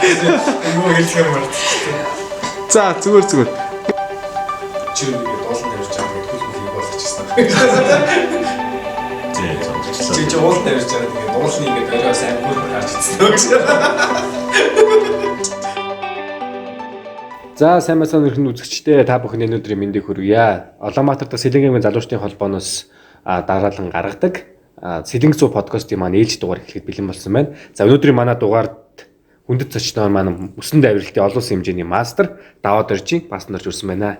Юу хэлэх юм бол. За зүгээр. Чи юу дуулан тавьж байгаа гэдэг хөл болгочихсон. Чи уул тавьж байгаа тэгээд дуулны ингээд оройос амгүй гарч ирсэн гэж. За сайн мэцэн өрхөн үзэгчдээ та бүхний өнөөдрийн мэндийг хүргье. Улаанбаатарт Сэлэнгийн залуучдын холбооноос дараалан гаргадаг Сэлэнг 100 подкастын маань ээлж дугаар эхлэхэд бэлэн болсон байна. За өнөөдрийн манай дугаард хүндэт зочноор маань мөсөн давиралтын олон улсын хэмжээний мастер Даваад Оржийн паснарч өрсөн байна.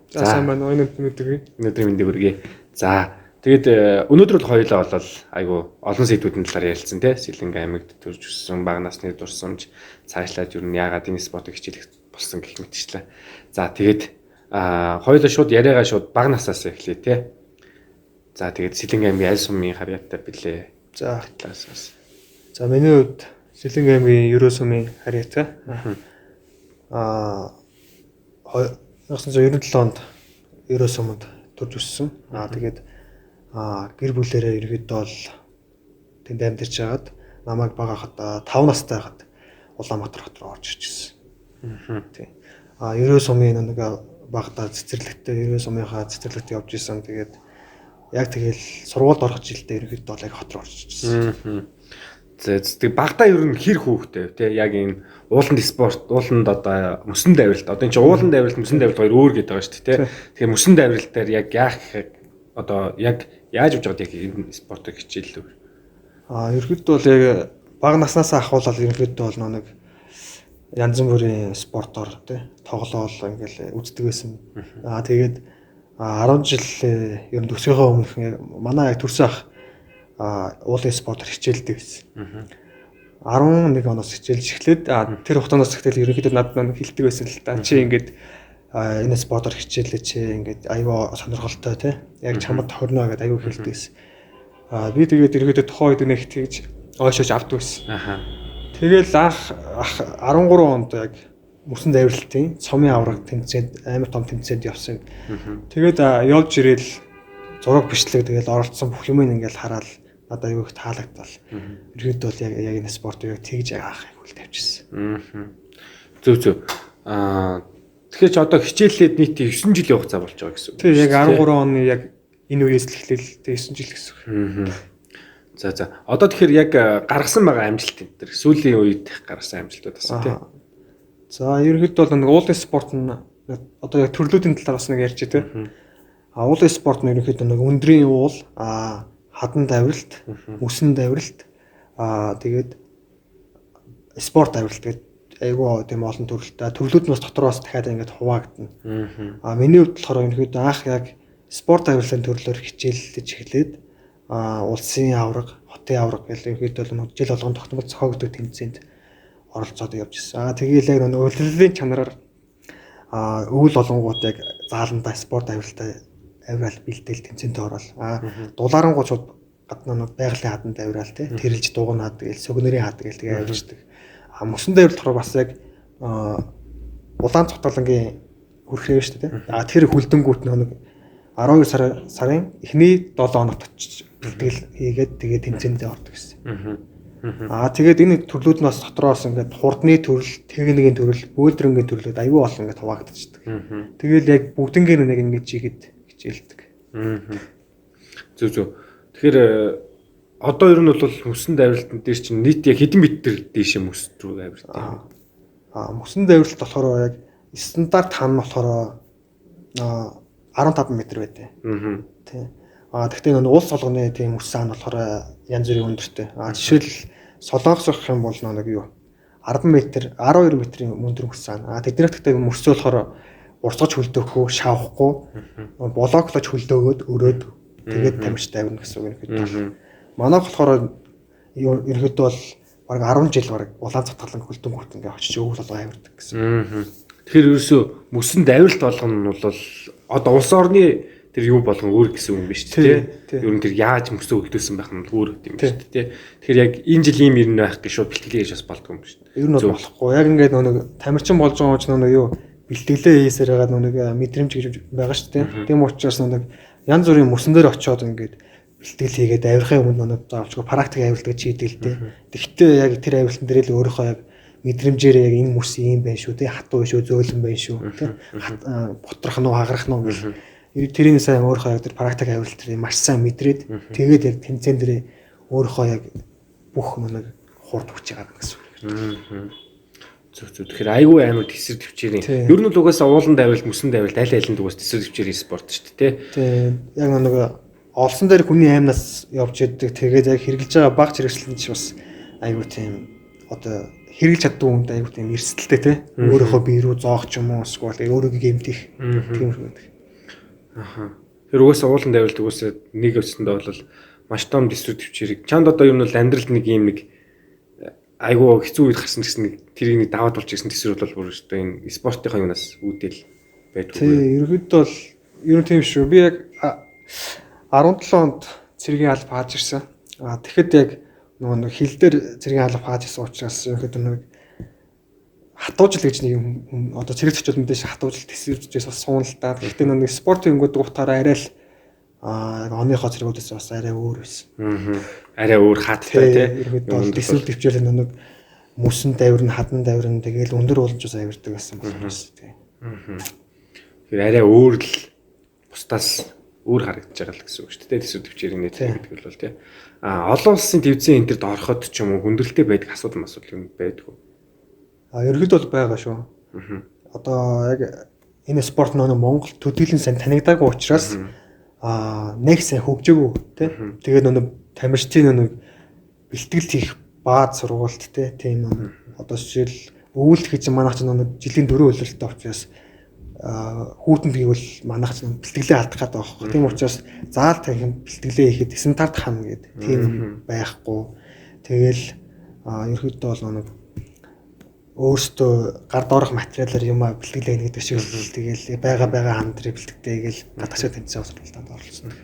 За сайн байна. Өнөөдрийн мэндийг хүргье. За тэгээд өнөөдөр бол хоёулаа болол айгу олон сэдвүүдийн талаар ярилцсан тий. Сэлэнг аймагт төрж өссөн бага насны дурсамж цаашлаад юу н яагаад энэ спортыг хичээлэх болсон гэх мэтчлээ. За тэгээд хоёулаа шууд яриагаа шууд бага насаас эхлэе тий. За тэгээд Сэлэнг аймгийн аль сумын харьяатай билээ. За талаасаас. За миний хувьд Сэлэнг аймгийн Ерөө сумын харьяатай. 1997 онд Ерөө суманд төрж өссөн. Тэгээд гэр бүлээрээ ерөөдөө бол тэнд амьдарч байгаад намайг бага хахад 5 настай байгаад Улаанбаатар хот руу орж ирчихсэн. Тийм. Ерөө сумын нэг багтаа цэцэрлэгтээ Ерөө сумынхаа цэцэрлэгт явж исэн. Тэгээд яг тэгэл сургуульд орох жилдээ ерөөдөө бол яг хот руу орж ирчихсэн. Тэг багтаа ер нь хэр хөөхтэй тий яг энэ ууланд спорт, ууланд одоо мөсөн давиралт. Одоо энэ чинь ууланд давиралт, мөсөн давиралт хоёр өөр гэдэг байгаа шүү дээ тий. Тэгэхээр мөсөн давиралт дээр яг яах одоо яг яаж явж байгаад яг энэ спортыг хичээллээ. Ерөөдөө бол яг бага наснаас ахуулаад ерөөдөө бол нэг янз бүрийн спортоор тий тоглоол ингээл үздэг байсан. Тэгээд 10 жил ер нь төсөөхөө өмнөх манай яг төрсөн ах уулын спортоор хичээлдэг байсан. 11 оноос хичээлж эхлээд тэр хугацаанаас эхлээд ерөнхийдөө надад хэлдэг байсан л да. Чи ингээд энэ спортоор хичээлээ чи ингээд аюу сонирхолтой тий яг чамд хорно гэдэг аюу хэлдэг байсан. Би тэгээд ерөнхийдөө тухайн үед нэг тэгж ойшооч авдаг байсан. Тэгэл ах 13 онд яг мөсөн давиралтын цомын авраг тэмцээнд амар том тэмцээнд явсан. Тэгээд явж ирээл зураг бичлэг тэгэл оролцсон бүх юм ингээл хараад надад аюу их таалагдтал. Ерөөдөө бол яг энэ спортыг тэгж яах хөл тавьчихсан. Зөв. Тэгэхээр ч одоо хичээллээд нийт 9 жилийн хугацаа болж байгаа гэсэн үг. Тийм яг 13 оны яг энэ үеэс л эхлээл 9 жил гэсэн үг. За. Одоо тэгэхээр яг гаргасан байгаа амжилт энэ төр сүүлийн үед гаргасан амжилтууд бас тийм. За ерөнхийдөө бол нэг уулын спорт нь одоо яг төрлүүдийн талаар бас нэг ярьж байгаа. Уулын спорт нь ерөнхийдөө нэг өндрийн уул, хадан давиралт, мөсөн давиралт, тэгээд спорт давиралт гэдэг айгуу тийм олон төрлөлтэй. Төрлүүд нь бас дотор бас дахиад ингээд хуваагдана. Миний хувьд болохоор ерөнхийдөө анх яг спорт давирлын төрлөөр хичээллэж эхлээд улсын авраг, хотын авраг гэх ерөнхийдөө жил болгон тогтмол зохиогддог тэмцээнд оролцоод явж ирсэн. Тэгээл яг урлагийн чанараар өвөл олонгууд яг зааландаа спорт давиралтай авирал бэлдээл тэмцээнд орол. Дулаарангууд шууд гадна байгалийн хадан давирал тэрэлж дугнаад тэгэл сөгнөрийн хаад тэгэл тэгээ авирчдаг. Мөсөн давиралт болохоор бас яг улаан цогтолонгийн хүрхрээ шүү дээ. Тэр хүлдэнгүүт нэг 12 сарын эхний 7 хоногт очиж бэлтгэл хийгээд тэгээ тэмцээндээ ордог гэсэн. Тэгээд энэ төрлүүд нь бас дотроос ингээд хурдны төрөл, техникийн төрөл, бөөлдрөнгийн төрлүүд аюул бол ингээд хуваагдчихдаг. Тэгэл яг бүгднгээр нэг ингэж хийгээд хичээлдэг. Зөв. Тэгэхээр одоо ер нь бол мөсөн давиралтын дээр чинь нийт яг хэдэн метр дээш мөс рүү авирдаг. Мөсөн давиралт болохоор яг стандарт хан нь болохоор 15 м байдаг. Тийм. Гэхдээ энэ улс болгоны тийм мөсөн хан болохоор янз бүрийн өндөртэй. Жишээл Солонгос гэх юм бол нэг юу 10 м, 12 м-ийн өндөр мөсөн хан. Тэднийх гэхдээ мөсөө болохоор урсгаж хөлдөөхгүй, шавахгүй, блоклож хөлдөөгөөд өрөөд тэгээд тамирч тавирна гэсэн үг юм. Манай болохоор ерөөдөө бол баг 10 жил баг улаан цатгалан хөлдөөнгүүт ингээ очиж өвөл болгоо авирдаг гэсэн. Тэгэхээр ерөөсөө мөсөн давиралт болгоно нь бол одоо улс орны тэр юу болгон өөр гэсэн юм биш үү? Ер нь тэр яаж мөсөө хөлдөөсөн байх нь өөр юм биш үү? Тэгэхээр яг энэ жил ийм юм байх гэж шууд бэлтгэлээ хийж бас болдгоо юм биш үү? Ер нь болохгүй. Яг ингээд нэг тамирчин болж байгаа ч нэг юу бэлтгэлээ хийсээр байгаа нэг мэдрэмж гэж байгаа шүү дээ. Тийм учраас нэг янз бүрийн мөсөн дээр очиод ингээд бэлтгэл хийгээд авирахын өмнө нэг заавчгүй практик авиралдаг чийдэл дээ. Тэгэхдээ яг тэр авиралтан дээр л өөрийнхөө яг мэдрэмжээр яг энэ мөс юм байна шүү тий хатуу шүү зөөлөн байна шүү тий бутрах нь хагарах нь гэх тэрийг сайн өөрөө яг тэр практик авирал тэр маш сайн мэдрээд тэгээд яг тэмцээн дээр өөрөө яг бүх нэг хурд хүч байгаа гэсэн үг. Зөв. Тэгэхээр айгүй амар тэсэр төвчээрийн. Ер нь л угаасаа ууланд авиралт, мөсөнд авиралт аль алинд угаас тэсэр төвчээрийн спорт шүү дээ, тий. Яг нэг олсон дээр хүний аймнаас явж идэг. Тэгээд яг хэрэгжилж байгаа баг хэрэгслэн ч бас айгүй тийм одоо хэрэгжилж чаддгүй хүнд айгүй тийм эрсдэлтэй тий. Өөрийнхөө бие рүү зоох ч юм уу эсвэл өөрийгөө гэмтэх тийм шүү дээ. Аха. Тэр угаасаа ууланд авиралт угаасаа нэг өсөндөө бол маш том тэсэр төвчээрийг. Чанд одоо ер нь бол амьдралд нэг юм нэг айгүй хэцүү үед гарсан гэсэн нэг тэрийг нэг даваад болж ирсэн тэсэр бол бүр өстой энэ спортынхаа юунаас үүдэл байдгүй. Тий, ерөөдөө бол ер нь тийм шүү. Би яг 17 онд цэргийн алба хааж ирсэн. Тэгэхэд яг нөгөө хил дээр цэргийн алба хааж ирсэн учраас ерөөдөө нэг хатуужил гэж нэг юм одоо цэрэг зочид мэдээж хатуужил тэсэрчээс бас суун л да. Гэхдээ нэг спортын өнгөд утгаараа арай л оныхоо цэргүүдээс бас арай өөр байсан. Арай өөр хаттай тий. Ерөөдөө тэсвэр төвчээр нэг мөсөн давирн, хадан давирн тэгээл өндөр уулжаас авирдаг гэсэн болохоос тий. Тэгэхээр арай өөр л бусдаас өөр харагдаж байгаа л гэсэн үг шүү дээ. Тэсвэр төвчээрийн нийт гэдэг бол тий. Олон улсын төвцөн энэ төрд ороход ч юм уу хүндрэлтэй байдаг асуудал юм байдгүй. Ерөөдөө бол байгаа шүү. Одоо яг энэ спорт нөө Монгол төдийлөн сайн танигдаагүй учраас нэг сайн хөгжөөгүй тий. Тэгээд нөө тамирчдын нөө бэлтгэл хийх бааз сургуульд тийм одоо жишээл өвөлт гэж манайх ч нөө жилийн 4 хөлөлтөд учраас хүүтэнд гэвэл манайх ч бэлтгэлээ алдах гэдэг байхгүй. Тийм учраас заал танхим бэлтгэлээ хийхэд стандарт хана гэдэг тийм байхгүй. Тэгэл ерөөдөө бол нэг өөртөө гард орох материалаар юм бэлтгэлээ гэдэг шиг л тэгэл байгаа хамтрыг бэлтгэдэг гадагшаа тэмцээн сургалтанд оролцсон.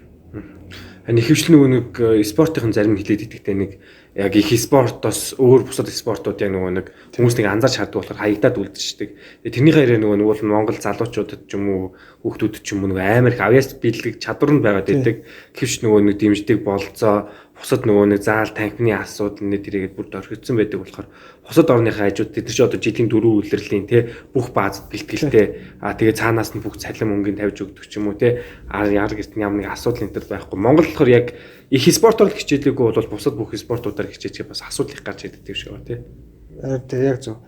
Ани хөвчлэн нөгөө нэг спортын зарим хилээд идэгтэй нэг яг их спортоос өөр бусад спортууд яг нөгөө нэг хүмүүс нэг анзаарч харддаг болохоор хаягдаад үлдчихдэг. Тэрний хараа нөгөө нь Монгол залуучуудад ч юм уу хүүхдүүдэд ч юм уу нөгөө амар их авьяас биелэх чадвар нь байгаад байдаг. Гэвч нөгөө нэг дэмждэг болцоо бусад нөгөө нэг заал танхимны асуудал нэ тэрийгэд бүр дөрхигдсэн байдаг болохоор бусад орныхаа хажууд тэд нар ч одоо жилийн 4 үлрэлийн бүх баазад бэлтгэлтэй тэгээ цаанаас нь бүх цалин мөнгөний тавьж өгдөг ч юм уу яар гэрт ямар нэг асуудал энэ төр байхгүй. Монгол болохоор яг их спортоор хичээлээгүй бол бусад бүх спортуудаар хичээчих бас асуудал их гарч ирдэг шиг байна тий. Яг зөв.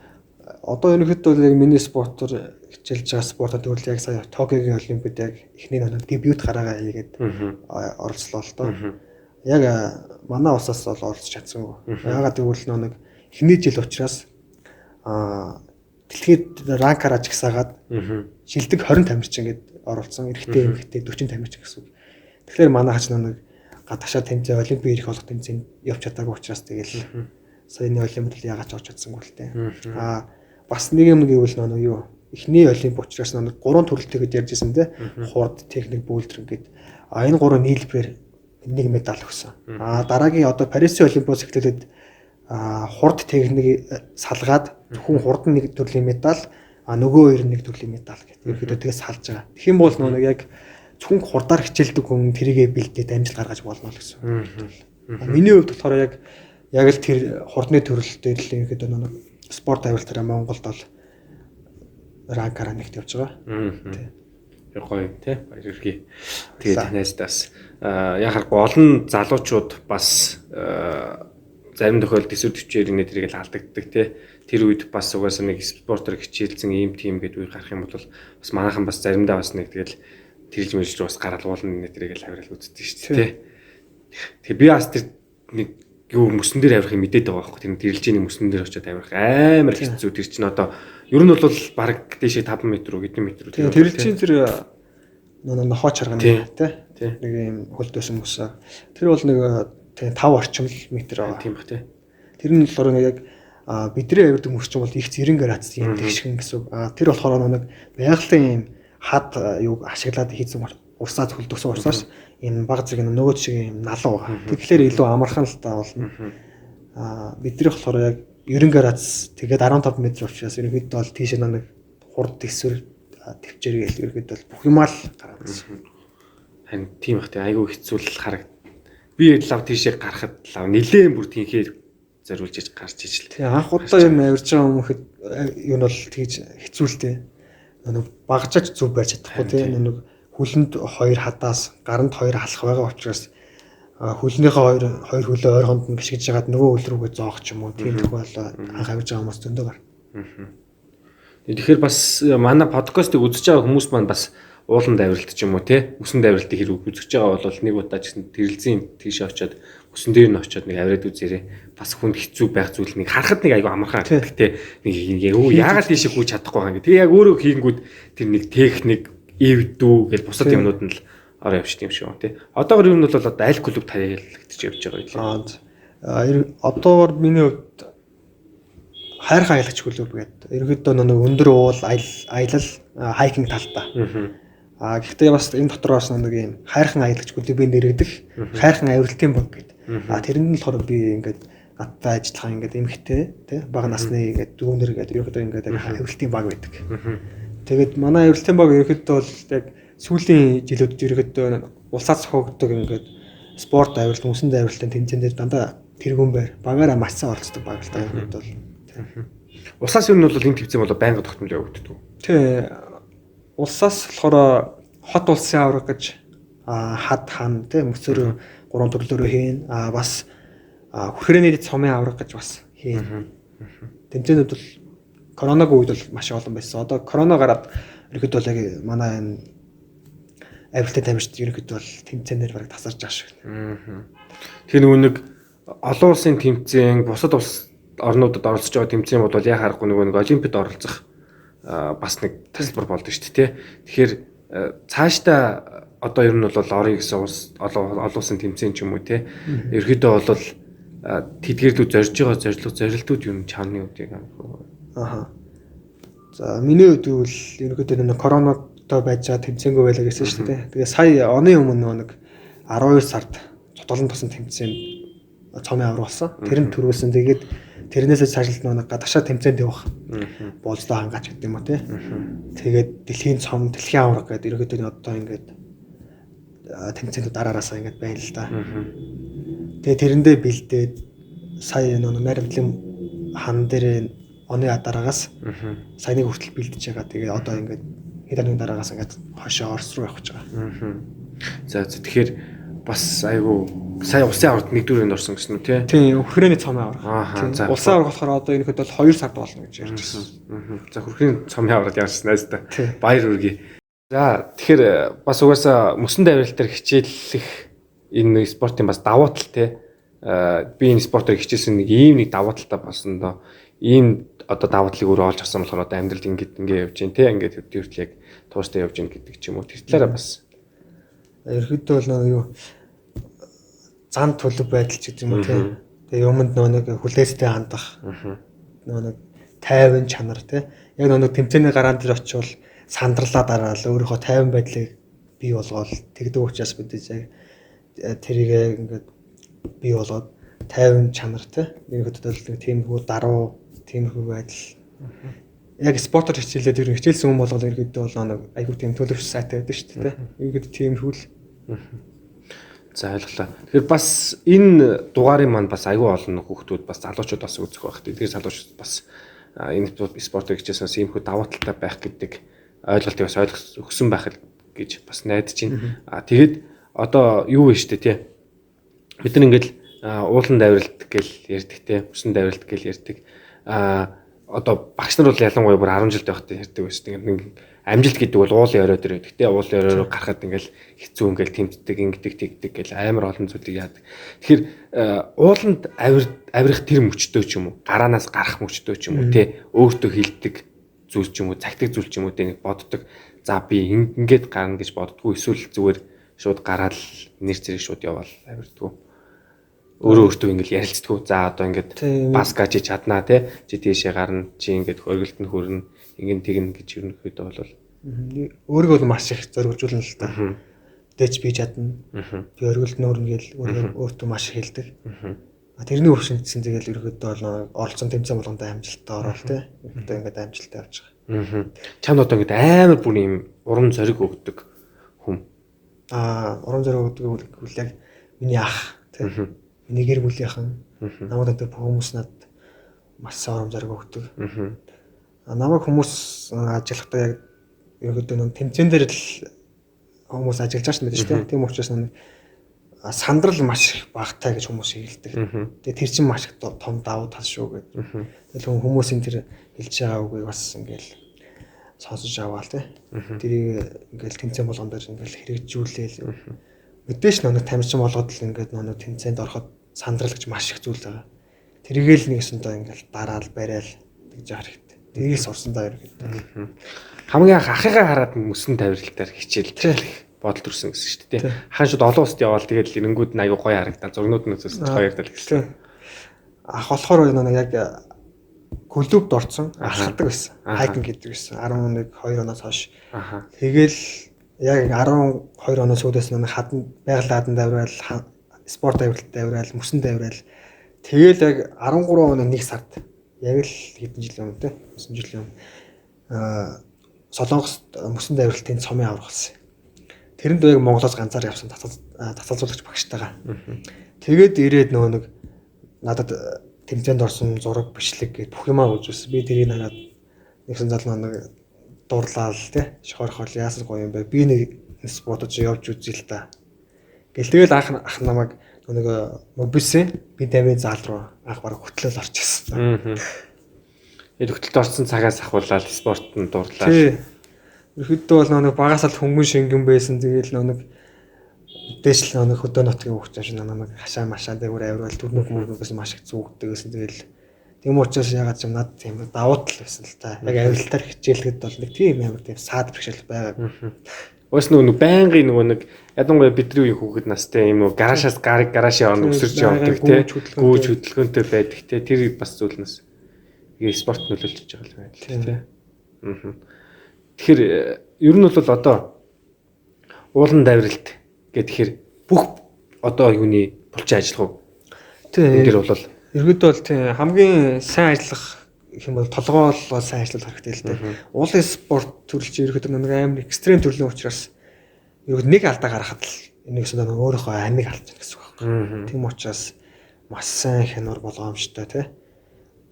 Одоо ерөнхийдөө яг миний спортоор хичээлж байгаа спортод бол яг сая Токиогийн олимпиад яг эхний нэг дебют гараагаа хийгээд оролцлоо л доо. Яг манай улсаас бол оролцож чадсангүй. Яагаад гэвэл нэг эхний жил учраас дэлхийд ранкаар ажигсаагаад шилдэг 20 тамирчин гээд оролцсон. Эрэгтэй 40 тамирчин гэсэн үг. Тэгэхээр манай хач нэг гадагшаа тэмцээн олимпийн ирэх болох тэмцээнд явж чадаагүй учраас тэгэл саяны олимпиад яагаад ч орж чадсангүй л дээ. Бас нэг юм гэвэл нэг юу эхний олимп учраас нэг 3 төрөлтэйгээд ярьжсэн те хурд техник бүүлдэр ингээд энэ 3 нийлбэрээр нэг медаль өгсөн. Дараагийн одоо Парисын олимпиадс эхлээд хурд техник салгаад хүн хурд нэг төрлийн медаль нөгөө хоёр нэг төрлийн медаль гэдэг. Ерөнхийдөө тэгээс салж байгаа. Тэгэх юм бол нэг яг зөвхөн хурдаар хичээлдэг хүн тэрийгэ бэлдээд амжилт гаргаж болно л гэсэн. Миний хувьд болохоор яг л тэр хурдны төрөл дээр л ерөнхийдөө нэг спорт авиралтаараа Монголд бол ранкаараа нэгт явж байгаа. Яг гоё тий баярлалаа. Тэгээд танаас бас яхахгүй олон залуучууд бас зарим тохиолдолд төсөв төвчээр нэг тэрийг л алдагддаг тий. Тэр үед бас угаасаа нэг спортоор хичээлсэн ийм тим гэдэг үе гарах юм бол бас манайхан бас заримдаа бас нэг тэгэл тэрж мэрж бас гаргалуулна нэг тэрийг л авирал үздэг шүү дээ тий. Тэгээ би бас тэр нэг юу мөсөн дээр авирахыг мэдээд байгаа байхгүй. Тэр тэрэлжийн мөсөн дээр очиод авирах амар хэцүү. Тэр чинь одоо ер нь бол баг дэшээ 5 м үү хэдэн метр үү. Тэрэлжийн тэр нохоо чаргана тий. Нэг юм хөлдөөсөн мөсөө. Тэр бол нэг 5 орчим метр байгаа. Тийм ба тий. Тэр нь болохоор яг бидний авирдаг мөсчин бол их зэрэн градус юм тэгшгэн гэсэн. Тэр болохоор нэг байгалийн юм хад юу ашиглаад хийсэн урсаад хөлдөөсөн урсаас энэ баг зэрэг нөгөө шиг юм налуу байгаа. Тэгэхээр илүү амархан л та болно. Бидний болохоор яг 90 градус тэгээд 15 м учраас ерөнхийдөө бол тийш нэг хурд төсвөр төвчээр гээл ерөнхийдөө бүх юмаа л гараад ирсэн. Харин тийм их айгүй хэцүү л харагд. Би лав тийшээ гарахад лав нилээн бүр тийхээ зориулж иж гарч иж л. Тэгээ анх удаа ер нь авирж байгаа хүмүүхэд юу нь бол тэгж хэцүүлтэй. Нэг багжаач зүв барьж чадахгүй тийм нэг хүлэнд 2 хадаас гаранд 2 халах байгаа учраас хүлнийхээ хоёр хөлөө ойрхонд нь гიშгэж жагаад нөгөө хөл рүүгээ зоох ч юм уу тийм тохиолдол анх авирж байгаа хүмүүс зөндөө гар. Тэгэхээр бас манай подкастыг үзэж байгаа хүмүүс маань бас ууланд авиралт ч юм уу те үсэнд авиралтыг хэрэг үзэж байгаа бол нэг удаа ч гэсэн тэрэлзийн тийш очиод үсэн дээр нь очиод нэг авираад үзээрэй. Бас хүнд хэцүү байх зүйл нэг харахад нэг аюу амархан те нэг яагаад тийш гүйж чадахгүй байгаа юм. Тэгээ яг өөрөө хийнгүүд тэр нэг техник эвдүү гэж бусад юмнууд нь л ороо явчихсан юм шиг байна те. Одоогор юу нь бол одоо аль клуб таялагдчих явж байгаа юм. Одоогор миний хувьд хайрхан аялагч клуб гэдэг. Ерөнхийдөө нэг өндөр уул аялал хайкинг талтай. Гэхдээ бас энэ дотор бас нэг юм хайрхан аялагч клубын нэрэгдэх хайрхан авиралтын баг гэдэг. Тэрэнд нь болохоор би ингээд гадтай ажиллах ингээд эмхтэй тий бага насны ингээд дүүнэр гэдэг ерөнхийдөө ингээд авиралтын баг байдаг. Тэгээд манай авиралтын баг ерөнхийдөө бол яг сүүлийн жилүүд ерөнхийдөө улсаас зохиогддог ингээд спорт авиралт, үсэнд авиралтын тэмцээндээр дандаа тэргүүн байр багаараа маш сайн оролцдог баг л та ерөнхийдөө бол. Улсаас юу нь бол энэ төвцөн бол байнга тогтмол явагддаг. Тий. Улсаас болохоор хот улсын авраг гэж хад хан тий мөсөр 3 төрлөөрөө хийн. Бас хүрхрээний цомын авраг гэж бас хийн. Тэмцээнүүд бол коронагийн үед бол маш олон байсан. Одоо корона гараад ерөөд бол яг манай энэ авиралтай тамирчид ерөөд бол тэмцээнээр бараг тасарч байгаа шиг. Тэр нэг олон улсын тэмцээн бусад улс орнуудад оролцож байгаа тэмцээн бол яа харахгүй нэг олимпиад оролцох бас нэг тасалбар болдог шүү дээ. Тэгэхээр цаашдаа одоо ер нь бол орё гэсэн улс олон улсын тэмцээн ч юм уу те. Ерөөдөө бол тэдгэрдүү зорж байгаа зорилтууд юу чааны үдийг аа. За миний хувьд бол ерөөдөө нэг коронавитой байж байгаа тэмцээнгүй байлаа гэсэн шүү дээ. Тэгээ сая оны өмнө нэг 12 сард цотолон тосон тэмцээн цомын авраг болсон. Тэр нь төрүүлсэн. Тэгээд тэрнээсээ цаашилт нэг гадагшаа тэмцээнд явах болцоо хангаач гэдэг юм уу те. Тэгээд дэлхийн цом, дэлхийн авраг гэдэг ерөөдөө одоо ингээд тэмцээнд дараараасаа ингээд байна л да. Тэгээд тэрэндээ бэлдээд сая нэг наримтлын хан дээр оны дараагаас саяны хүртэл бэлдэж байгаа. Тэгээд одоо ингээд хэд оны дараагаас ингээд хошоо Орос руу явах гэж байгаа. За тэгэхээр бас айгу сая улсын аварт нэгдүгээр орсон гэсэн үү те? Тийм, хүрхрээний цомын авраг. Улсын авраг болохоор одоо энэ хэд бол 2 сард болно гэж ярьж байна. За хүрхрээний цомын авраг ярьсан айс та. Баяр хүргэе. За тэгэхээр бас угаасаа мөсөнд авиралтаар хичээллэх энэ спортын бас давуу тал те. Би энэ спортоор хичээсэн нэг ийм нэг давуу талтай болсон доо. Ийм одоо давуу талыг өөрөө олж авсан болохоор одоо амьдрал ингээд явж гин те. Ингээд хөдөлгөөл яг тууштай явж гин гэдэг ч юм уу. Тэр талаараа бас ерөөдөө бол юу зан төлөв байдал ч гэдэг юм уу тийм. Тэгээ юмд нэг хүлээстэй хандах. Нэг тайван чанар тийм. Яг нэг тэмцээний гараан дээр очивол сандарлаа дараал өөрийнхөө тайван байдлыг бий болгоод тэгдэг учраас бид тэрийг ингээд бий болгоод тайван чанар тийм. Ерөөдөө тиймэрхүү даруу тиймэрхүү байдал. Яг спортоор хичээлээд ер нь хичээлсэн хүн болгоод ерөөдөө бол нэг айгүй тийм төлөвш сайтай байдаг шүү дээ. Ингээд тиймэрхүү л. За ойлголоо. Тэгэхээр бас энэ дугаарын маань бас айгүй олон хүүхдүүд бас залуучууд бас үзэх байх. Тэгэхээр залуучууд бас энэ спортыг хичээснээс иймэрхүү давуу талтай байх гэдэг ойлголтыг бас өгсөн байх гэж бас найдаж байна. Тэгээд одоо юу вэ штэ тий. Бид нар ингээл ууланд авиралт гэл ярьдаг тий. Үсэнд авиралт гэл ярьдаг. Одоо багш нар бол ялангуяа бүр 10 жилд байхдаа ярьдаг байсан. Ингээд амжилт гэдэг бол уулын орой дээр байдаг. Тэгээ уулын оройроо гарахад ингээл хэцүү ингээл тэмцдэг, ингэдэг, тэгдэг гэл амар олон зүйлийг яадаг. Тэгэхээр ууланд авирах тэр мөчтөө ч юм уу, гараанаас гарах мөчтөө ч юм уу, тий өөртөө хилдэг зүйл ч юм уу, цагтаг зүйл ч юм уу тэ нэг боддог. За би ингээд гарна гэж боддгоо эсвэл зүгээр шууд гараад нэр зэрэг шууд яваал авирдгоо. Өөрөө өөртөө ингээл ярилцдаг. За одоо ингээд баскаж чаднаа тий. Чи тийшээ гарна, чи ингээд хөргөлт нь хөрнө, ингээд тэгнэ гэж ерөнхийдөө бол өөрийгөө бол маш их зоригжуулна л та. Дэч би чадна. Би хөргөлт нь хөрнө гэж өөртөө маш их хэлдэг. Тэрний өвшинтсэн тэгэл ерөнхийдөө бол оролцсон тэмцээн болгонд амжилттай орол тий. Одоо ингээд амжилттай явж байгаа. Чанд одоо ингээд амар бүр юм урам зориг өгдөг хүм. Урам зориг өгдөг үл яг миний ах тий. миний гэр бүлийнхэн намайг гэдэг хүмүүс надад маш сайн урам зориг өгдөг. Намайг хүмүүс ажиллахдаа яг ерөөдөө нэг тэмцээн дээр л хүмүүс ажиллаж байгаа шүү дээ. Тийм учраас нэг сандрал маш их багтай гэж хүмүүс хэлдэг. Тэгээ тэр чинь маш их том давуу тал шүү гэдэг. Тэгэхээр хүмүүсийн тэр хэлж байгаа үгийг бас ингээл сонсож аваал тий. Тэрийг ингээл тэмцээн болгон дээр ингээл хэрэгжүүлээл. Мэдээж нэг тамирчин болгоод л ингээд нэг тэмцээнд ороход сандрал гэж маш их зүйл байгаа. Тэргээл нэгсэндээ ингээл дараал барайл гэж яах хэрэгтэй. Тэрийг сурсандаа ерөөхдөө. Хамгийн анх ахыгаа хараад мөсөн тавиралтаар хичээл бодол төрсөн гэсэн шүү дээ. Хаан шууд олон улсад яваал тэгээд эрэнгүүд нь аягүй гоё харагдал зургнууд нь үзсэн хоёр дал гэсэн. Ах болохоор нэг яг клубд орсон алхадаг байсан. Хайкинг гэдэг байсан. 11 2 оноос хойш. Тэгэл яг 12 оноос үүдээс нэг хадан байгалийн хадан давраал спорт авиралтай авирал мөсөн давраал тэгэл яг 13 оны 1 сард яг л хэдэн жилийн өмнө те 9 жилийн өмнө Солонгост мөсөн давиралтын цомын аврах болсон. Тэрэнд яг Монголоос ганцаар явсан тасалжуулагч багштайгаа. Тэгээд ирээд нөгөө нэг надад тэмцээнд орсон зураг бичлэг гээд бүх юмаа үзүүлсэн. Би тэрийг хараад нэгсэн залуу нэг дурлал тий шохорхол яасан гоё юм бэ? Би нэг спортод явж үзье л та. Тэгэл ах намайг нэг мобисэн би тамийн зал руу анх бараг хөтлөөл орчихсон. Хөтөлд орсон цагаас ахуулаад спортод дурлаа. Тий. Ерхдөө бол нэг багаас л хөнгөн шингэн байсан. Тэгэл нэг дэшл нэг хөдөө нотгийн хөвч шиг нэг хашаа машаа дээгүүр авирал төрнөх мөрнөөс маш их зүгддэг гэсэн. Тэгэл тийм учраас ягаад ч юм над тийм давуу тал байсан л та. Яг авиралтаар хичээлэхэд бол нэг тийм амар тийм саад бэрхшээл байгаа. Өөс нөгөө байнгын нөгөө нэг ядангуяа бидний үеийн хүүхэд настай юм нөгөө гараашаас гараашаа орно өсөрч явдаг тий. Гүүж хөдөлгөөнтэй байдаг тий. Тэр бас зүйлнээс спорт нөлөөлж байгаа юм байна тий. Тэгэхээр ер нь бол одоо уулан давиралт гэхээр бүх одоо юуны булчин ажиллах уу? Тийм. Тэр бол ерөөдөө бол тийм хамгийн сайн ажиллах гэх юм бол толгоол сайн ажиллах хэрэгтэй л дээ. Уулын спорт төрөл чинь ерөөдөө нэг амар экстрем төрлийн учраас ерөөд нэг алдаа гаргахад л энийг өсөд өөрийнхөө амийг алдчихна гэсэн үг байна. Тийм учраас маш сайн хянуур болгоомжтой тий.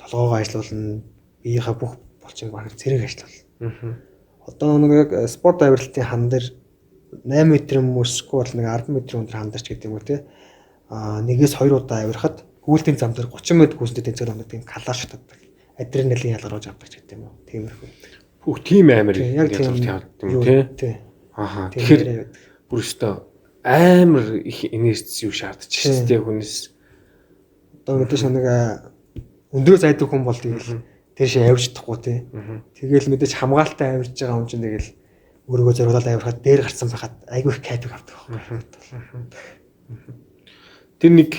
Толгоогоо ажиллуулна, биеийнхээ бүх булчинг баг зэрэг ажиллавал. Одоо нэг яг спорт авиралтын хан дээр 8 м мөсгүй бол нэг 10 м өндөр хандарч гэдэг юм уу те. Нэгээс 2 удаа авирахад гүйлтийн зам дээр 30 м гүйцэд тэнцэл оног тийм калаш татдаг. Адреналин ялгаруулж авдаг гэдэг юм уу. Тиймэрхүү. Бүх тийм амар яг тийм юм тий. Ааха. Тэгэхээр бүр өстөө амар их энерги юу шаардчих шүү дээ хүнээс. Одоо мэдээж нэг өндрөө зайдаг хүн бол тэгэл тэр шиг авирч чадахгүй тий. Тэгэл мэдээж хамгаалалтаа авирж байгаа хүн чинь тэгэл өөрийгөө зориулаад авирахад дээр гарсан байхад айгүй их кайф авдаг байхгүй. Тэр нэг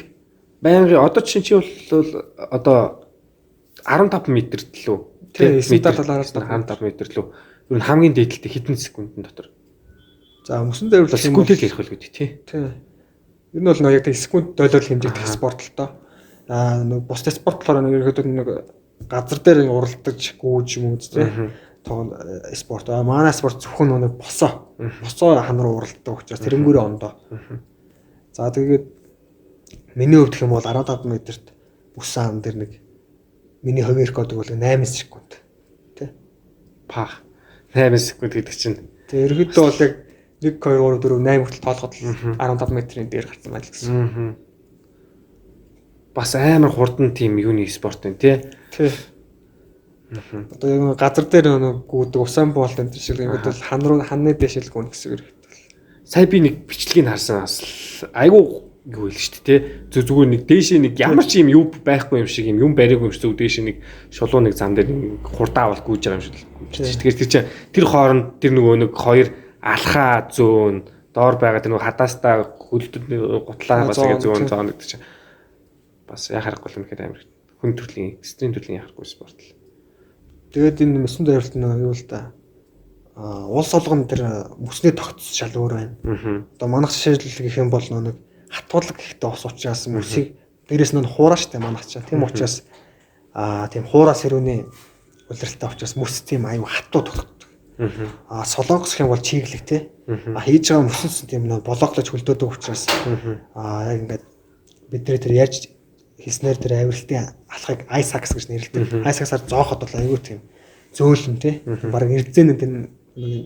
байнгын одоо чи бол одоо 15 м лөө тий 9 талаараас 15 м лөө ер нь хамгийн дээдэлтэй хэдэн секундын дотор. За мөсөн давирал секундээр ярих байл гэдэг тий. Тий. Ер нь бол нэг яг секунд дойлол хэмжигдэх спорт л доо. Нэг бусдын спорт болохоор нэг ерөөдөө нэг газар дээр уралдаж гүйж юм үст тий. Тоон спорт. Манай спорт зөвхөн нэг босоо хан руу уралддаг учраас тэрнгүүрээ ондоо. За тэгээд миний хувьд гэх юм бол 15 м-т бүсэн ам дээр нэг миний хувийн рекорд бол 8 секунд. Тэ? Пах. 8 секунд гэдэг чинь. Тэгээ ерөөдөө бол яг 1 2 3 4 8 хүртэл тоолоход 15 м-ийн дээр гарсан байл гэсэн. Бас амар хурдан тим юуны спорт байна тий. Тий. Одоо яг газар дээр нэг гүдэг усан боолт энэ шиг юм бол ханны дэшэл гүн гэсэн үг. Сая би нэг бичлэгийг харсан бас айгу юу хэлж шүү дээ тий. Зүгээр нэг дээшээ нэг ямар ч юм юу байхгүй юм шиг юм бариагүй юм шиг зүг дээшээ нэг шулуун нэг зам дээр хурдаа авал гүйж байгаа юм шиг. Тэгэхээр тэр чинь тэр хооронд тэр нөгөө нэг хоёр алхаа зөөн доор байгаа тэр нөгөө хадаастаа хөлдөд гутлаа бас ингэ зөөн зоон гэдэг чинь бас яхахгүй юм гэхээр амар хүн төрлийн экстрим төрлийн яхахгүй спорт л. Тэгээд энэ мөсөн давиралт нь юу л да. Улс олгон тэр мөсний тогтц шал өөр байна. Одоо манайх жишээлбэл гэх юм бол нэг хатгуулаг гэхтэй ус учраас мөсийг дээрээс нь хуураа штэ манайх чаа. Тийм учраас тийм хуураа сэрүүний улиралтай учраас мөс тийм аюу хатуу тогтдог. Солонгос гэх юм бол чиглэг те. Хийж байгаа мөсөс тийм нэг болооглож хөлдөөдөг учраас яг ингээд бидний тэр ярьж хэлснээр тэр авиралтын алхахыг ice axe гэж нэрлэдэг. Ice axe-аар зоохот бол айгүй тийм зөөлөн тий. Бараг эрдзээн тэр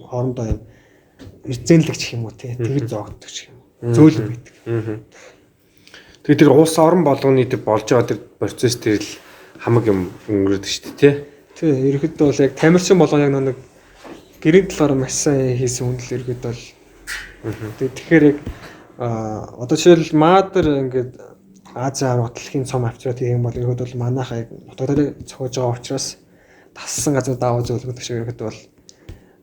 хоорондоо юм эрдзээнлэгч гэх юм уу тий. Тэгж зоогддог ч юм. Зөөлөн байдаг. Тэгээд тэр улс орон болгоны тэр болж байгаа тэр процесс тэр л хамаг юм өнгөрөөд шүү дээ тий. Тий, ерөөхдөө бол яг тамирчин болгоо яг нэг гэрийн талаар маш сайн хийсэн хүн л ерөөхдөө бол тэгэхээр яг одоо жишээл маадэр ингээд Азийн уртлахын цом авчраад тийм бол ерөөхдөө бол манайхаа яг нутгаар цохиж байгаа учраас тассан газар даавуу зөвлөгдөг шиг ерөөхдөө бол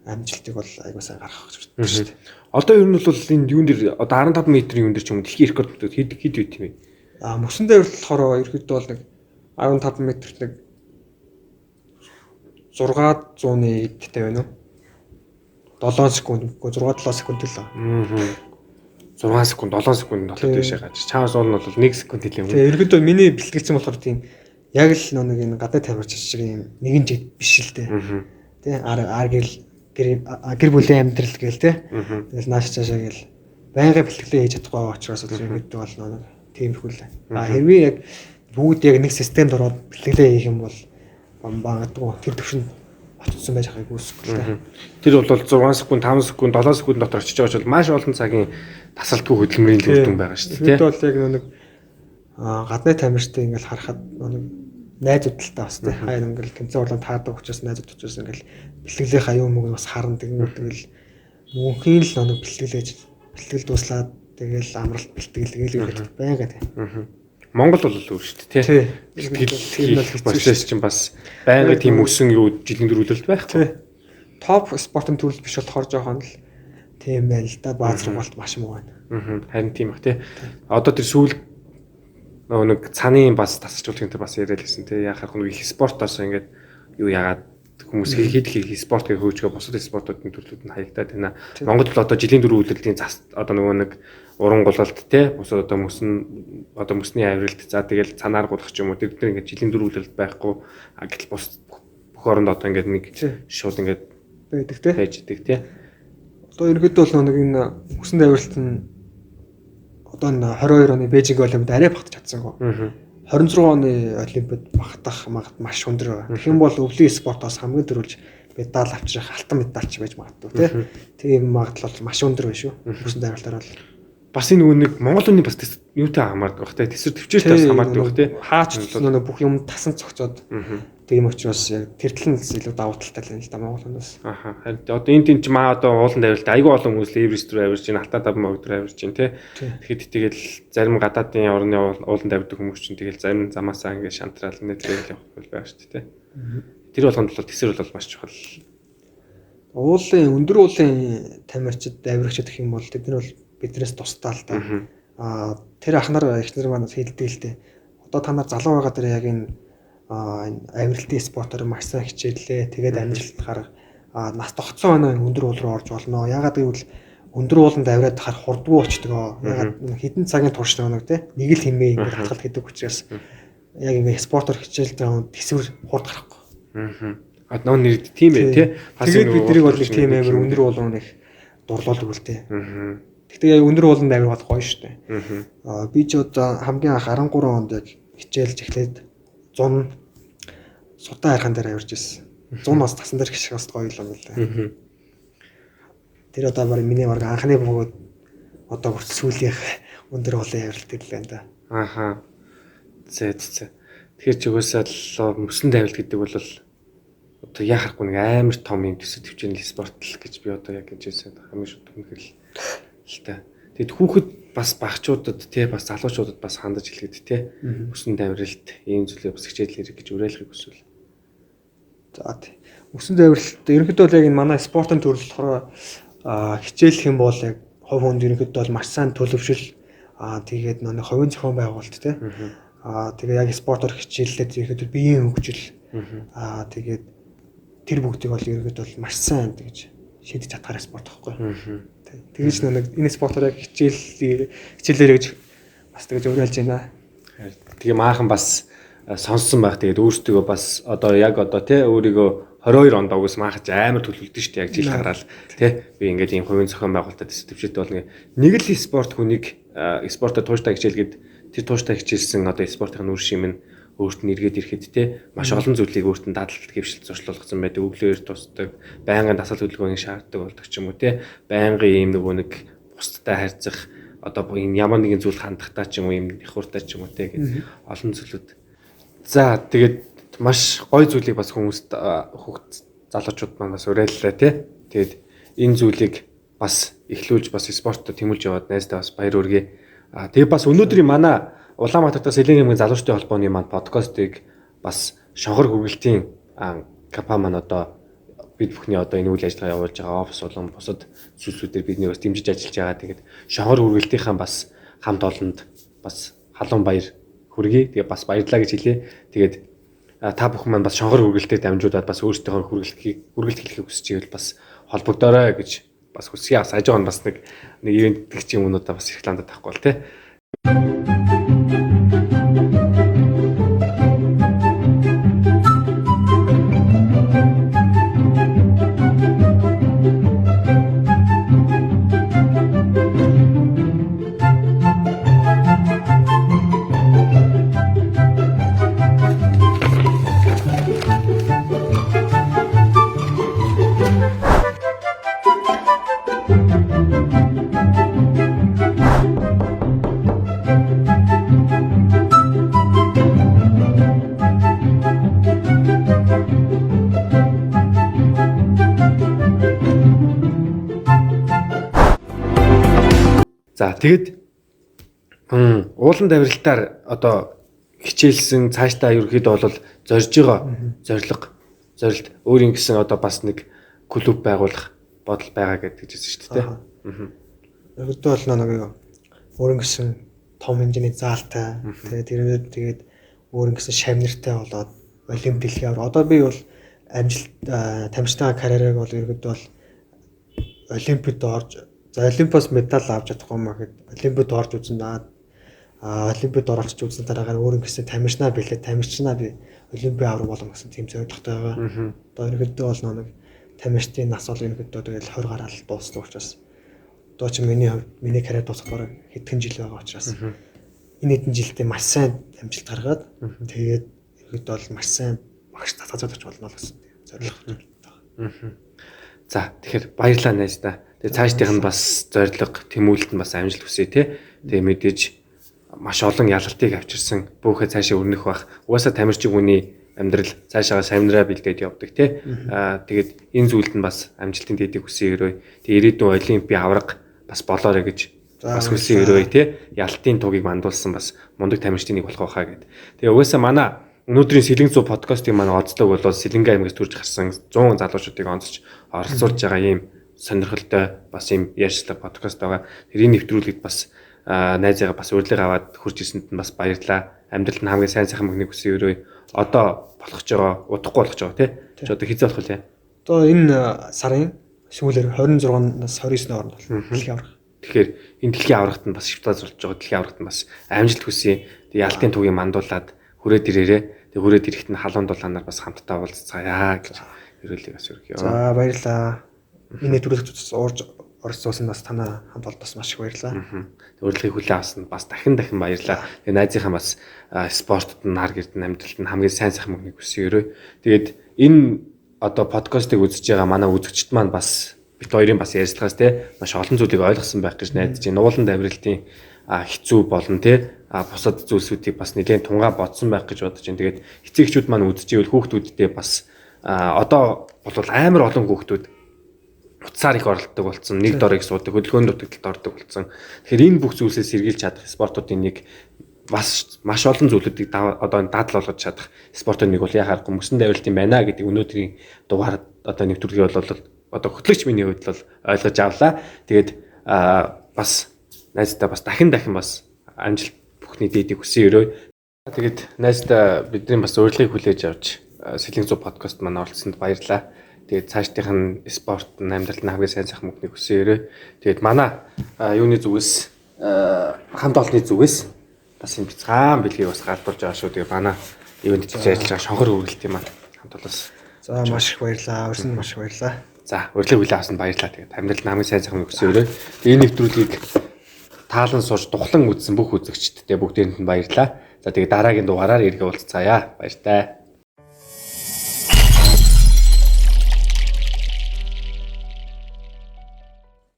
амжилтыг бол аягүй сайн гаргах гэж байна шүү дээ. Одоо ер нь бол энэ юун дээр одоо 15 м-ийн юун дээр ч юм уу дэлхийн рекорд хэд байт юм бэ? Мөсөн дээр болохоор ерөөхдөө бол нэг 15 м-т нэг 600-ны эдтэй байна уу? 7 секунд, 6-7 секунд л. 6 секунд, 7 секунд дотор дэшээ гаж. Чаас уул нь бол 1 секунд хэлээ юм. Тэгээ ерөөдөө миний бэлтгэлцэн болохоор тийм яг л нэг энэ гадаа тамирч шиг юм нэгэн жиг биш л дээ. Тэ ар гэр бүлийн амьдрал гээл тэ. Тэгэл нааш цаашаа гээл байнгын бэлтгэлээ хийж чадахгүй байгаа учраас ерөөдөө бол нэг тиймэрхүү л. Хэрвээ яг бүгд яг нэг системд ороод бэлтгэлээ хийх юм бол магадгүй тэр төвшөнд очсон байж байгааг үүсэхгүй л. Тэр бол 6 секунд, 5 секунд, 7 секунд дотор очиж байгаа ч маш олон цагийн тасалдгүй хөдөлмөрийн үр дүн байгаа шүү дээ. Тэр бол яг нэг гадны тамирчтай ингээл харахад нэг найзуудтай бас тий хаяа ингээл тэнцээ урлан таадаг учраас найзууд учраас ингээл бэлтгэлээ хаяа мөг бас харна тэгэл мөнхийн л нэг бэлтгэл дуслаад тэгэл амралт бэлтгэлгээл байнга тий. Монгол бол өөр шүү дээ тий. Бэлтгэл процесс чинь бас байнга тийм өсөн юу жилийн дөрвөлөлт байхгүй. Топ спортын төрөл биш болохоор жоохон л тийм байл да бааз сургалт маш муу байна. Харин тийм бах тий. Одоо тэр сүүл нэг цааны бас тасалжуулах энэ бас яриад лсэн тий. Яхах нэг их спортоос ингээд юу яагаад хүмүүс хэд спорт гэх хөөжгөө бусад спортуудын төрлүүд нь хаягдаад байна. Монголд одоо жилийн дөрвөлөлтийн зас одоо нэг уран гулалт тий. Бусад одоо мөсний авиралт за тэгэл цанаар гулах ч юм уу тэр ингээд жилийн дөрвөлөлт байхгүй. Гэтэл бус бүх оронд одоо ингээд нэг шууд ингээд байдаг тий. Хайждаг тий. Одоо ерөөдөө бол нэг энэ мөсөнд авиралт нь одоо 22 оны Бээжинг олимпиад арай багтаж чадсангүй. 26 оны олимпиад багтах магад маш өндөр. Тэгэх юм бол өвлийн спортоос хамгийн дөрүүлж медаль авчрах алтан медальч байж магадгүй тий. Тийм магадлал маш өндөр байна шүү. Мөсөнд авиралтаар бол бас энэ нэг Монголын бас юутай хамаардаг бах тий. Тэсвэр төвчээртэй бас хамаардаг бах тий. Хаач нөгөө бүх юм тасан цогцоод тийм учраас яг тэр талын илүү давуу талтай л да Монголоос. Харин одоо энэ тийм ч маа одоо ууланд авиралт айгүй олон хүмүүс Эверест рүү авирж байна, Алтаа даван мог рүү авирж байна тий. Тэгэхэд тэгэл зарим гадаадын орны ууланд авирдаг хүмүүс чинь тэгэл зарим замаасаа ингээд шантраал нэтрэл явах байх шүү дээ тий. Тэр болгонд бол тэсвэр бол маш чухал. Өндөр уулын тамирчид авирагчид гэх юм бол тэд нар бол биднээс тусдаа л да. Тэр ахнаар ихнэр маань хэлдэг л дээ. Одоо та нар залуу байгаа дээр яг энэ авиралтын спортоор маш сайн хичээллээ. Тэгээд амжилт гарга нас тогтсон оноо өндөр уул руу орж болно. Ягаад гэвэл өндөр ууланд авираад харах хурдгүй очтгоо. Ягаад хэдэн цагийн турш нэг тий нэг л хэмээ ингээд хатгалт хийдэг учраас яг ингээд спортоор хичээлдэг хүн тэсвэр хурд гарахгүй. Нөө нэр тийм ээ тий. Тэгээд биднийг бол тийм амар өндөр уулын их дурлуулдаг үл тий. Гэхдээ яг өндөр ууланд авирах гоё шүү дээ. Би ч одоо хамгийн анх 13 онд яг хичээлж эхлээд 100 сутаа хайрхан дээр авирж ирсэн. 100 бас тасан дээр гიშх бас гоё юм байна. Тэр одоо баг миний баг анхны бөгөөд одоо хүртэл сүүлийнх өндөр уулын авиралт л байна да. Зэ. Тэгэхээр ч угаасаа л мөсөнд авиралт гэдэг бол одоо яхахгүй нэг амар том юм төсөв төвчний спорт л гэж би одоо яг гэж хэлсэн хамгийн шууд үнэхээр л та. Тэгэд хүүхэд бас багчуудад тий бас залуучуудад бас хандаж хэлгээд тий мөсөнд авиралт ийм зүйлээ бас хичээл хэрэг гэж уриалахыг хүсвэл. За тий. Мөсөнд авиралт ерөнхийдөө л яг энэ манай спортын төрөл болохоор хичээлэх юм бол яг хувь хүнд ерөнхийдөө бол маш сайн төлөвшил тэгээд нэг хувийн зохион байгуулалт тий. Тэгээд яг спортоор хичээллээд ерөнхийдөө биеийн хөгжил тэгээд тэр бүгдийг бол ерөнхийдөө бол маш сайн гэж шийдэж чадхаар спорт байхгүй. Тэгэж нэг энэ спортоор яг хичээлээрээ гэж бас тэгэж уриалж байна. Тэгээ маахан бас сонссон байх. Тэгээд өөртөө бас одоо яг одоо тий өөрийгөө 22 онд угс маахаж амар төлөвлөдөн шүү дээ. Яг жил гараал тий би ингээд ийм хувийн зохион байгуулалтад төвчтэй болно. Нэг л спорт хүнийг спортод тууштай хичээлгээд тэр тууштай хичээлсэн одоо спортын үр шим нь өөрт нь эргээд ирэхэд те маш олон зүйлийг өөрт нь дадлалт хэвшил зуршлуулсан байдаг. Өглөөр тусдаг, байнгын дасгал хөдөлгөөнийг шаарддаг болдог ч юм уу те. Байнгын ийм нөгөө нэг бусдтай харьцах одоо энэ ямар нэгэн зүйл хандахтаа ч юм уу ийм ихуртай ч юм уу те гэдэг олон зүйлүүд. За тэгээд маш гоё зүйлийг бас хүмүүст хүүхд залуучууд маань бас уриаллаа те. Тэгээд энэ зүйлийг бас эхлүүлж бас спортод тэмүүлж яваад найздаа бас баяр хүргэе. Тэгээд бас өнөөдрийн манай Улаанбаатар дахь Сэлэнгийн аймгийн залуучдын холбооны маань подкастыг бас шонхор хүргэлтийн компани маань одоо бид бүхний одоо энэ үйл ажиллагаа явуулж байгаа офис болон бусад зүйлсүүдээр бидний бас дэмжиж ажиллаж байгаа. Тэгээд шонхор хүргэлтийнхаа бас хамт олонд бас халуун баяр хүргэе. Тэгээд бас баярлалаа гэж хэлье. Тэгээд та бүхэн маань бас шонхор хүргэлтээр дамжуулаад бас өөрсдийнхөө хүргэлт хэлхийг хүсэж ивэл бас холбогдоорой гэж бас хүсье. Бас хажуу нь бас нэг ивент гэх юм уунуудаа бас рекламад тавихгүй бол тий. За тэгэд уулан давиралтаар одоо хичээлсэн цаашдаа ерөөхдөө бол зорж байгаа зорилт өөрийн гэсэн одоо бас нэг клуб байгуулах бодол байгаа гэдэг хэлсэн шүү дээ. Ерөөдөө бол нэг өөрийн гэсэн том хэмжээний заалтай тэгээд өөрийн гэсэн шавнартай болоод олимп дэлхийн авар. Одоо би бол амжилт тамирчтай карьерийг бол ерөөдөө бол олимпиад орж за олимпиас медаль авч чадахгүй маа гэхэд олимпиад орж үзэн олимпиад оролцож үзсэн дараагаар өөрийн гэсэн тамирчнаа билээ тамирчнаа би олимпиад аврах болно гэсэн тийм зорилготой байгаа. Одоо ерөөдөө бол нэг тамирчдын нас бол ерөөдөө тэгэл 20 гараал дууссан учраас одоо ч миний карьер дуусах бараг хэдхэн жил байгаа учраас энэ хэдэн жилдээ маш сайн амжилт гаргаад тэгээд ерөөдөө бол маш сайн багш татгалзаж болно гэсэн зорилготой байгаа. За тэгэхээр баярлалаа найздаа. Тэгээ цаашдынх нь бас зорилго тэмүүлэлт нь бас амжилт хүсье тий. Тэгээ мэдээж маш олон ялалтыг авчирсан бүхэ цаашаа өрнөх бах. Угаасаа тамирчин хүний амьдрал цаашаа савнараа бэлдээд явдаг тий. Тэгээд энэ зүйлд нь бас амжилтын дэдийг хүсье өрөө. Тэгээ ирээдүйн олимпийн авраг бас болоорой гэж бас хүсье өрөө тий. Ялтын тугийг мандуулсан бас мундаг тамирчдын нэг болох байхаа гэд. Тэгээ угаасаа манай өнөөдрийн Сэлэнг 100 подкастын маань онцлог бол Сэлэнгийн аймагаас төрж гарсан 100 залуучуудыг онцолж оролцуулж байгаа ийм сонирхолтой бас ийм ярьцлага подкаст байгаа. Тэрийг нэвтрүүлэхэд бас найзыгаа бас урилга аваад хурж ирсэнд нь бас баярлалаа. Амьдралд нь хамгийн сайн сайхан мөнгөний хүсье өрөө. Одоо болгож байгаа, удахгүй болгож байгаа тий. Чи одоо хизээ болох вэ? Одоо энэ сарын сүүлээр 26-наас 29-ний хооронд дэлхийн аврах. Тэгэхээр энэ дэлхийн аврагт нь бас шивтаа зурж байгаа дэлхийн аврагт нь бас амжилт хүсье. Тэгээ ялтын тугийг мандуулаад хүрээд ирээрээ. Тэгээ хүрээд ирэхэд нь халуун дулаанаар бас хамтдаа уулзцаая гэж ерөөлийг бас өргөё. За баярлалаа. Энэ нэвтрүүлэгт оролцуулсан бас танаа хамт олдоос маш их баярлалаа. Урилгыг хүлээн авсан бас дахин баярлалаа. Тэгээ найзынхаа бас спортод нь нар гэрдэн амьдралд нь хамгийн сайн сайхан мөнгөний хүсье өрөө. Тэгээд энэ одоо подкастыг үзэж байгаа манай үзэгчд маань бас бит хоёрын бас ярьцлагаас те маш олон зүйлийг ойлгосон байх гэж найдаж байна. Уулан давиралтын хэцүү болон те бусад зүйлсүүдийг бас нэлээд тунгаа бодсон байх гэж бодож байна. Тэгээд эцэгчүүд маань үзчихвэл хүүхдүүдтэй бас одоо бол амар олон хүүхдүүд утсаар их оролддог болсон, нэг дорыг суудаг, хөдөлгөөнд дутагдлалд ордог болсон. Тэгэхээр энэ бүх зүйлсээс сэргийлж чадах спортуудын нэг бас маш олон зүйлүүдийг одоо дадал болгож чадах спортын нэг бол яхаар мөсөн давиралтын байна гэдэг өнөөдрийн дугаар одоо нэвтрүүлгийг бол одоо хөтлөгч миний хувьд бол ойлгож авлаа. Тэгээд бас найздаа бас дахин бас амжилт бүхний дэдийг хүсье өрөө. Тэгээд найздаа бидний бас урилгыг хүлээж авч Сэлэнг 100 подкаст маань оролцсонд баярлалаа. Тэгээд цаашдынх нь спорт амьдралд нь хамгийн сайн сайхан мөнгөний хүсье өрөө. Тэгээд манай юуны зүгээс хамт олонны зүгээс бас юм бяцхан бэлгийг бас галбарж байгаа шүү. Тэгээд манай ивент хийж ажиллаж байгаа шонхор үргэлт юм аа хамт олоос. За маш их баярлалаа. Өрсөнд маш их баярлалаа. За урилгыг хүлээн авсан баярлалаа. Тэгээд амьдралд нь хамгийн сайн сайхан мөнгөний хүсье өрөө. Тэгээд энэ нэвтрүүлгийг таалан сууж тухлан үзсэн бүх үзэгчдтэй бүгдээрэнд нь баярлалаа. За тэгээ дараагийн дугаараар иргэ уулзцаая. Баяртай.